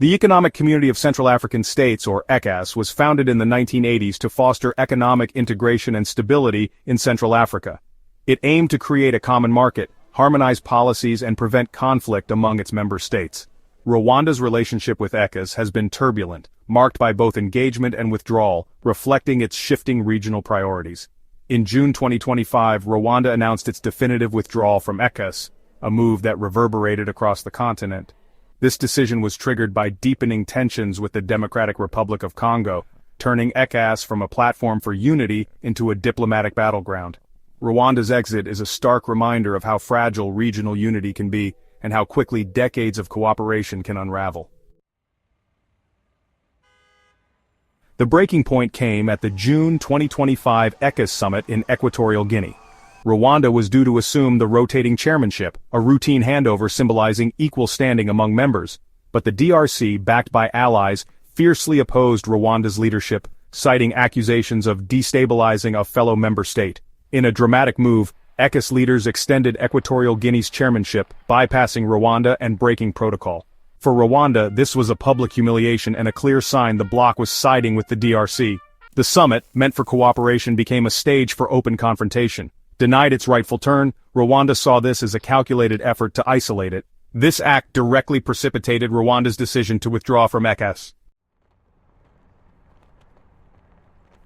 The Economic Community of Central African States, or ECCAS, was founded in the 1980s to foster economic integration and stability in Central Africa. It aimed to create a common market, harmonize policies, and prevent conflict among its member states. Rwanda's relationship with ECCAS has been turbulent, marked by both engagement and withdrawal, reflecting its shifting regional priorities. In June 2025, Rwanda announced its definitive withdrawal from ECCAS, a move that reverberated across the continent. This decision was triggered by deepening tensions with the Democratic Republic of Congo, turning ECCAS from a platform for unity into a diplomatic battleground. Rwanda's exit is a stark reminder of how fragile regional unity can be and how quickly decades of cooperation can unravel. The breaking point came at the June 2025 ECCAS summit in Equatorial Guinea. Rwanda was due to assume the rotating chairmanship, a routine handover symbolizing equal standing among members, but the DRC, backed by allies, fiercely opposed Rwanda's leadership, citing accusations of destabilizing a fellow member state. In a dramatic move, ECCAS leaders extended Equatorial Guinea's chairmanship, bypassing Rwanda and breaking protocol. For Rwanda, this was a public humiliation and a clear sign the bloc was siding with the DRC. The summit, meant for cooperation, became a stage for open confrontation. Denied its rightful turn, Rwanda saw this as a calculated effort to isolate it. This act directly precipitated Rwanda's decision to withdraw from ECCAS.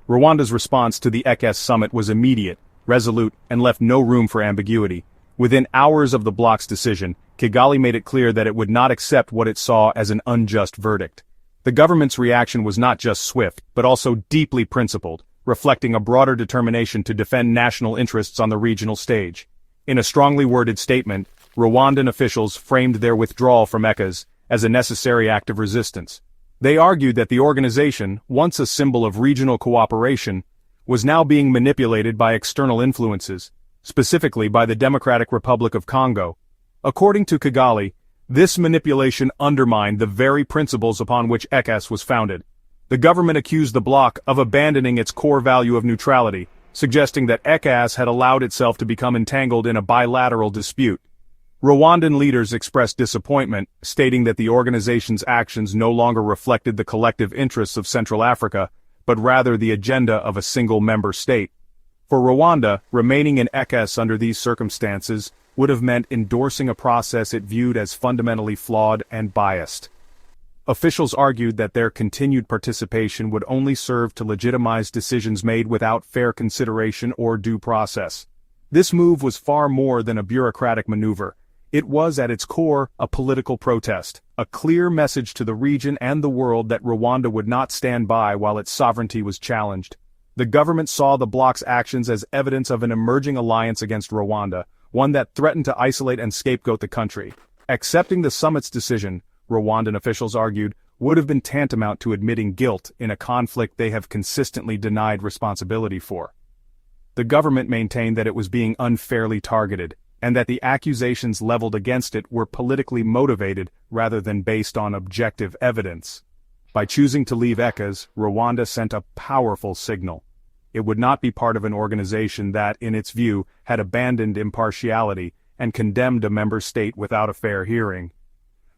Rwanda's response to the ECCAS summit was immediate, resolute, and left no room for ambiguity. Within hours of the bloc's decision, Kigali made it clear that it would not accept what it saw as an unjust verdict. The government's reaction was not just swift, but also deeply principled, reflecting a broader determination to defend national interests on the regional stage. In a strongly worded statement, Rwandan officials framed their withdrawal from ECCAS as a necessary act of resistance. They argued that the organization, once a symbol of regional cooperation, was now being manipulated by external influences, specifically by the Democratic Republic of Congo. According to Kigali, this manipulation undermined the very principles upon which ECCAS was founded. The government accused the bloc of abandoning its core value of neutrality, suggesting that ECCAS had allowed itself to become entangled in a bilateral dispute. Rwandan leaders expressed disappointment, stating that the organization's actions no longer reflected the collective interests of Central Africa, but rather the agenda of a single member state. For Rwanda, remaining in ECCAS under these circumstances would have meant endorsing a process it viewed as fundamentally flawed and biased. Officials argued that their continued participation would only serve to legitimize decisions made without fair consideration or due process. This move was far more than a bureaucratic maneuver. It was at its core a political protest, a clear message to the region and the world that Rwanda would not stand by while its sovereignty was challenged. The government saw the bloc's actions as evidence of an emerging alliance against Rwanda, one that threatened to isolate and scapegoat the country. Accepting the summit's decision, Rwandan officials argued, would have been tantamount to admitting guilt in a conflict they have consistently denied responsibility for. The government maintained that it was being unfairly targeted, and that the accusations leveled against it were politically motivated rather than based on objective evidence. By choosing to leave ECCAS, Rwanda sent a powerful signal. It would not be part of an organization that, in its view, had abandoned impartiality and condemned a member state without a fair hearing.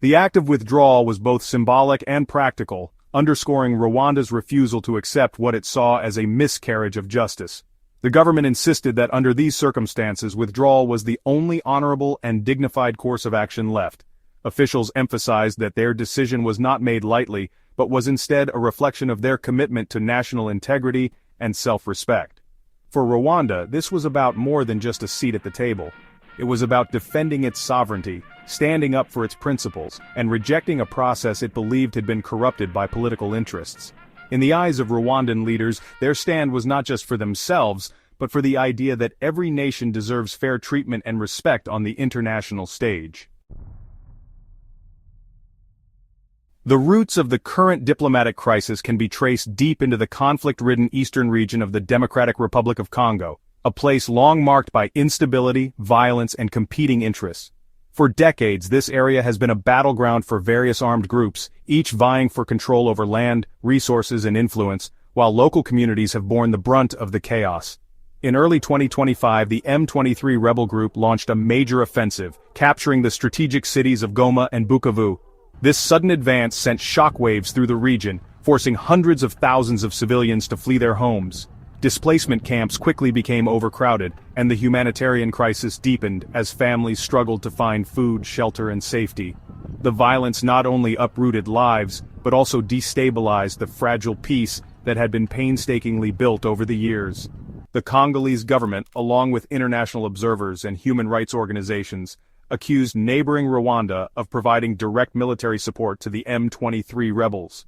The act of withdrawal was both symbolic and practical, underscoring Rwanda's refusal to accept what it saw as a miscarriage of justice. The government insisted that under these circumstances withdrawal was the only honorable and dignified course of action left. Officials emphasized that their decision was not made lightly, but was instead a reflection of their commitment to national integrity and self-respect. For Rwanda, this was about more than just a seat at the table. It was about defending its sovereignty, standing up for its principles, and rejecting a process it believed had been corrupted by political interests. In the eyes of Rwandan leaders, their stand was not just for themselves, but for the idea that every nation deserves fair treatment and respect on the international stage. The roots of the current diplomatic crisis can be traced deep into the conflict-ridden eastern region of the Democratic Republic of Congo, a place long marked by instability, violence, and competing interests. For decades, this area has been a battleground for various armed groups, each vying for control over land, resources, and influence, while local communities have borne the brunt of the chaos. In early 2025, the M23 rebel group launched a major offensive, capturing the strategic cities of Goma and Bukavu. This sudden advance sent shockwaves through the region, forcing hundreds of thousands of civilians to flee their homes. Displacement camps quickly became overcrowded, and the humanitarian crisis deepened as families struggled to find food, shelter, and safety. The violence not only uprooted lives, but also destabilized the fragile peace that had been painstakingly built over the years. The Congolese government, along with international observers and human rights organizations, accused neighboring Rwanda of providing direct military support to the M23 rebels.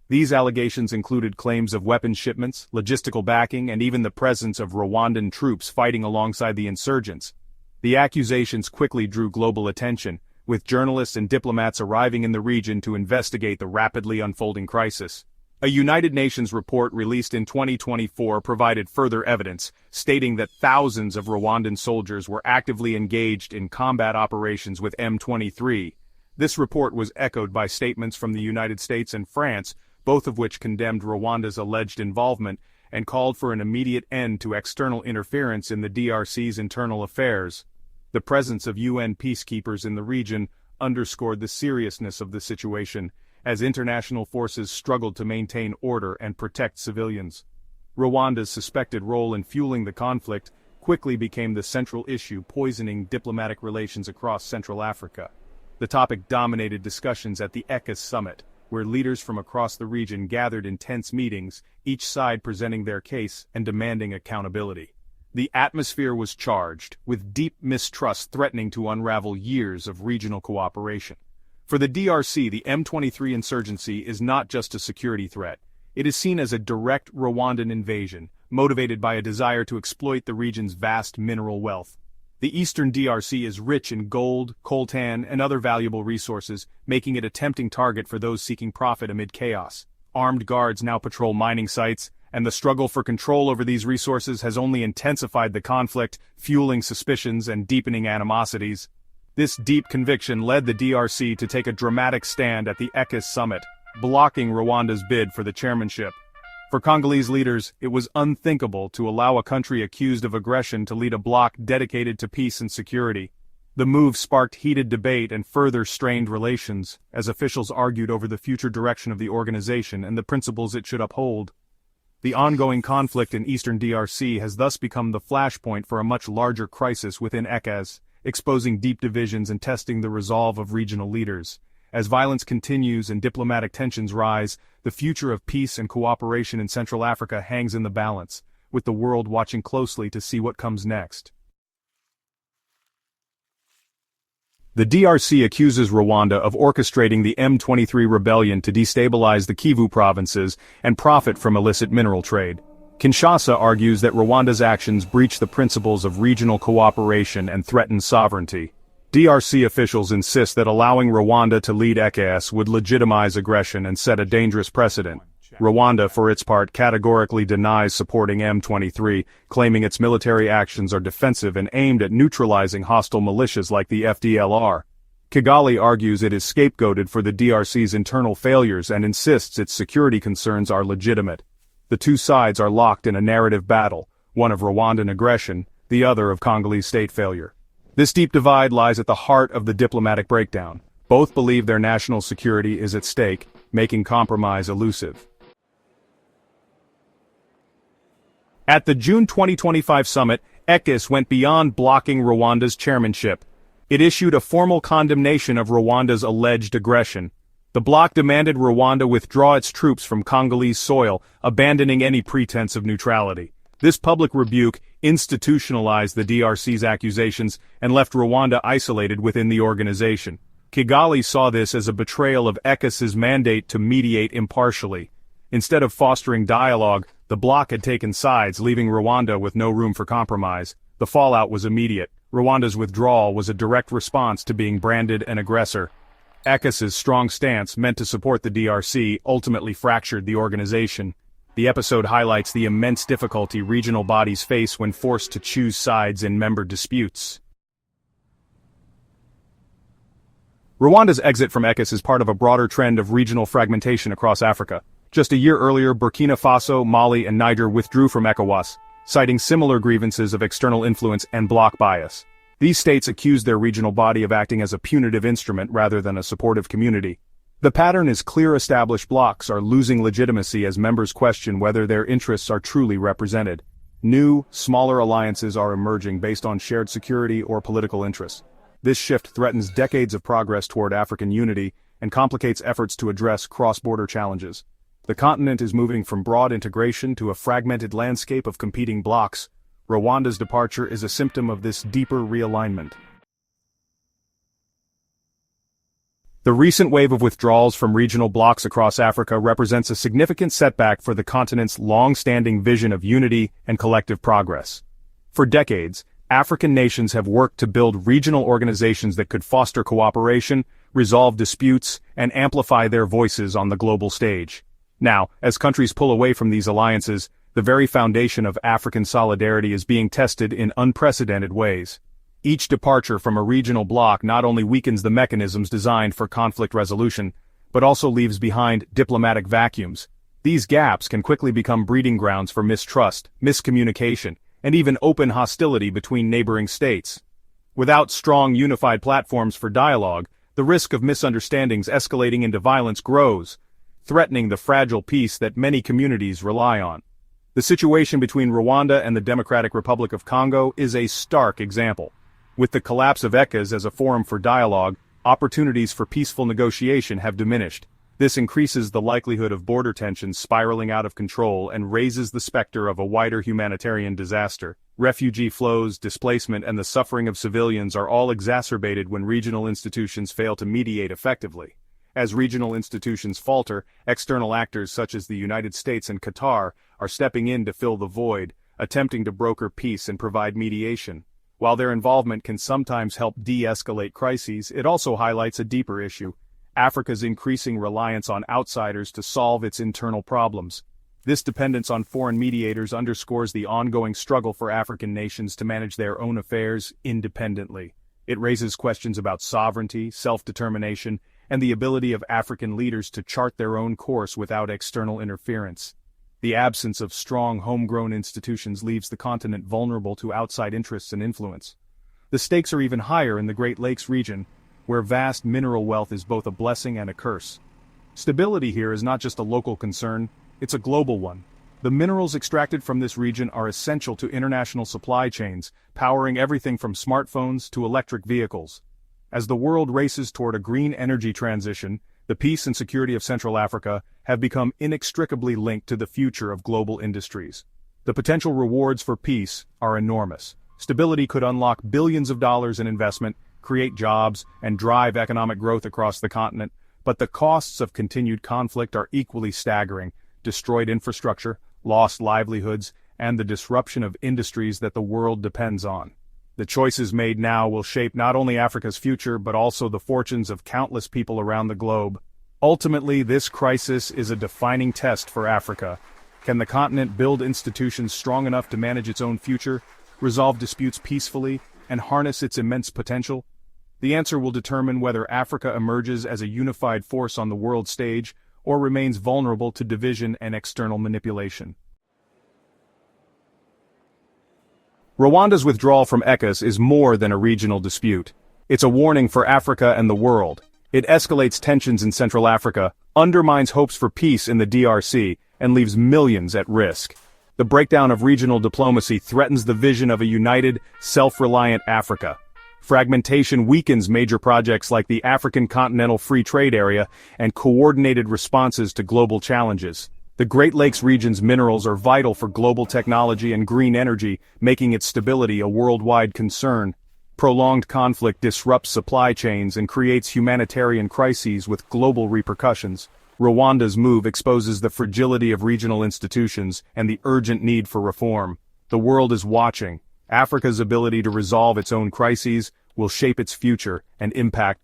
These allegations included claims of weapons shipments, logistical backing, and even the presence of Rwandan troops fighting alongside the insurgents. The accusations quickly drew global attention, with journalists and diplomats arriving in the region to investigate the rapidly unfolding crisis. A United Nations report released in 2024 provided further evidence, stating that thousands of Rwandan soldiers were actively engaged in combat operations with M23. This report was echoed by statements from the United States and France, both of which condemned Rwanda's alleged involvement and called for an immediate end to external interference in the DRC's internal affairs. The presence of UN peacekeepers in the region underscored the seriousness of the situation, as international forces struggled to maintain order and protect civilians. Rwanda's suspected role in fueling the conflict quickly became the central issue poisoning diplomatic relations across Central Africa. The topic dominated discussions at the ECCAS summit, where leaders from across the region gathered in tense meetings, each side presenting their case and demanding accountability. The atmosphere was charged, with deep mistrust threatening to unravel years of regional cooperation. For the DRC, the M23 insurgency is not just a security threat. It is seen as a direct Rwandan invasion, motivated by a desire to exploit the region's vast mineral wealth. The Eastern DRC is rich in gold, coltan, and other valuable resources, making it a tempting target for those seeking profit amid chaos. Armed guards now patrol mining sites, and the struggle for control over these resources has only intensified the conflict, fueling suspicions and deepening animosities. This deep conviction led the DRC to take a dramatic stand at the ECCAS summit, blocking Rwanda's bid for the chairmanship. For Congolese leaders, it was unthinkable to allow a country accused of aggression to lead a bloc dedicated to peace and security. The move sparked heated debate and further strained relations, as officials argued over the future direction of the organization and the principles it should uphold. The ongoing conflict in Eastern DRC has thus become the flashpoint for a much larger crisis within ECCAS, exposing deep divisions and testing the resolve of regional leaders. As violence continues and diplomatic tensions rise, the future of peace and cooperation in Central Africa hangs in the balance, with the world watching closely to see what comes next. The DRC accuses Rwanda of orchestrating the M23 rebellion to destabilize the Kivu provinces and profit from illicit mineral trade. Kinshasa argues that Rwanda's actions breach the principles of regional cooperation and threaten sovereignty. DRC officials insist that allowing Rwanda to lead ECCAS would legitimize aggression and set a dangerous precedent. Rwanda, for its part, categorically denies supporting M23, claiming its military actions are defensive and aimed at neutralizing hostile militias like the FDLR. Kigali argues it is scapegoated for the DRC's internal failures and insists its security concerns are legitimate. The two sides are locked in a narrative battle, one of Rwandan aggression, the other of Congolese state failure. This deep divide lies at the heart of the diplomatic breakdown. Both believe their national security is at stake, making compromise elusive. At the June 2025 summit, ECCAS went beyond blocking Rwanda's chairmanship. It issued a formal condemnation of Rwanda's alleged aggression. The bloc demanded Rwanda withdraw its troops from Congolese soil, abandoning any pretense of neutrality. This public rebuke institutionalized the DRC's accusations and left Rwanda isolated within the organization. Kigali saw this as a betrayal of ECCAS's mandate to mediate impartially. Instead of fostering dialogue, the bloc had taken sides, leaving Rwanda with no room for compromise. The fallout was immediate. Rwanda's withdrawal was a direct response to being branded an aggressor. ECCAS's strong stance, meant to support the DRC, ultimately fractured the organization. The episode highlights the immense difficulty regional bodies face when forced to choose sides in member disputes. Rwanda's exit from ECCAS is part of a broader trend of regional fragmentation across Africa. Just a year earlier, Burkina Faso, Mali, and Niger withdrew from ECOWAS, citing similar grievances of external influence and bloc bias. These states accused their regional body of acting as a punitive instrument rather than a supportive community. The pattern is clear: established blocs are losing legitimacy as members question whether their interests are truly represented. New, smaller alliances are emerging based on shared security or political interests. This shift threatens decades of progress toward African unity and complicates efforts to address cross-border challenges. The continent is moving from broad integration to a fragmented landscape of competing blocs. Rwanda's departure is a symptom of this deeper realignment. The recent wave of withdrawals from regional blocs across Africa represents a significant setback for the continent's long-standing vision of unity and collective progress. For decades, African nations have worked to build regional organizations that could foster cooperation, resolve disputes, and amplify their voices on the global stage. Now, as countries pull away from these alliances, the very foundation of African solidarity is being tested in unprecedented ways. Each departure from a regional bloc not only weakens the mechanisms designed for conflict resolution, but also leaves behind diplomatic vacuums. These gaps can quickly become breeding grounds for mistrust, miscommunication, and even open hostility between neighboring states. Without strong unified platforms for dialogue, the risk of misunderstandings escalating into violence grows, threatening the fragile peace that many communities rely on. The situation between Rwanda and the Democratic Republic of Congo is a stark example. With the collapse of ECCAS as a forum for dialogue, opportunities for peaceful negotiation have diminished. This increases the likelihood of border tensions spiraling out of control and raises the specter of a wider humanitarian disaster. Refugee flows, displacement, and the suffering of civilians are all exacerbated when regional institutions fail to mediate effectively. As regional institutions falter, external actors such as the United States and Qatar are stepping in to fill the void, attempting to broker peace and provide mediation. While their involvement can sometimes help de-escalate crises, it also highlights a deeper issue: Africa's increasing reliance on outsiders to solve its internal problems. This dependence on foreign mediators underscores the ongoing struggle for African nations to manage their own affairs independently. It raises questions about sovereignty, self-determination, and the ability of African leaders to chart their own course without external interference. The absence of strong homegrown institutions leaves the continent vulnerable to outside interests and influence. The stakes are even higher in the Great Lakes region, where vast mineral wealth is both a blessing and a curse. Stability here is not just a local concern, it's a global one. The minerals extracted from this region are essential to international supply chains, powering everything from smartphones to electric vehicles. As the world races toward a green energy transition, the peace and security of Central Africa have become inextricably linked to the future of global industries. The potential rewards for peace are enormous. Stability could unlock billions of dollars in investment, create jobs, and drive economic growth across the continent, but the costs of continued conflict are equally staggering: destroyed infrastructure, lost livelihoods, and the disruption of industries that the world depends on. The choices made now will shape not only Africa's future but also the fortunes of countless people around the globe. Ultimately, this crisis is a defining test for Africa. Can the continent build institutions strong enough to manage its own future, resolve disputes peacefully, and harness its immense potential? The answer will determine whether Africa emerges as a unified force on the world stage or remains vulnerable to division and external manipulation. Rwanda's withdrawal from ECCAS is more than a regional dispute. It's a warning for Africa and the world. It escalates tensions in Central Africa, undermines hopes for peace in the DRC, and leaves millions at risk. The breakdown of regional diplomacy threatens the vision of a united, self-reliant Africa. Fragmentation weakens major projects like the African Continental Free Trade Area and coordinated responses to global challenges. The Great Lakes region's minerals are vital for global technology and green energy, making its stability a worldwide concern. Prolonged conflict disrupts supply chains and creates humanitarian crises with global repercussions. Rwanda's move exposes the fragility of regional institutions and the urgent need for reform. The world is watching. Africa's ability to resolve its own crises will shape its future and impact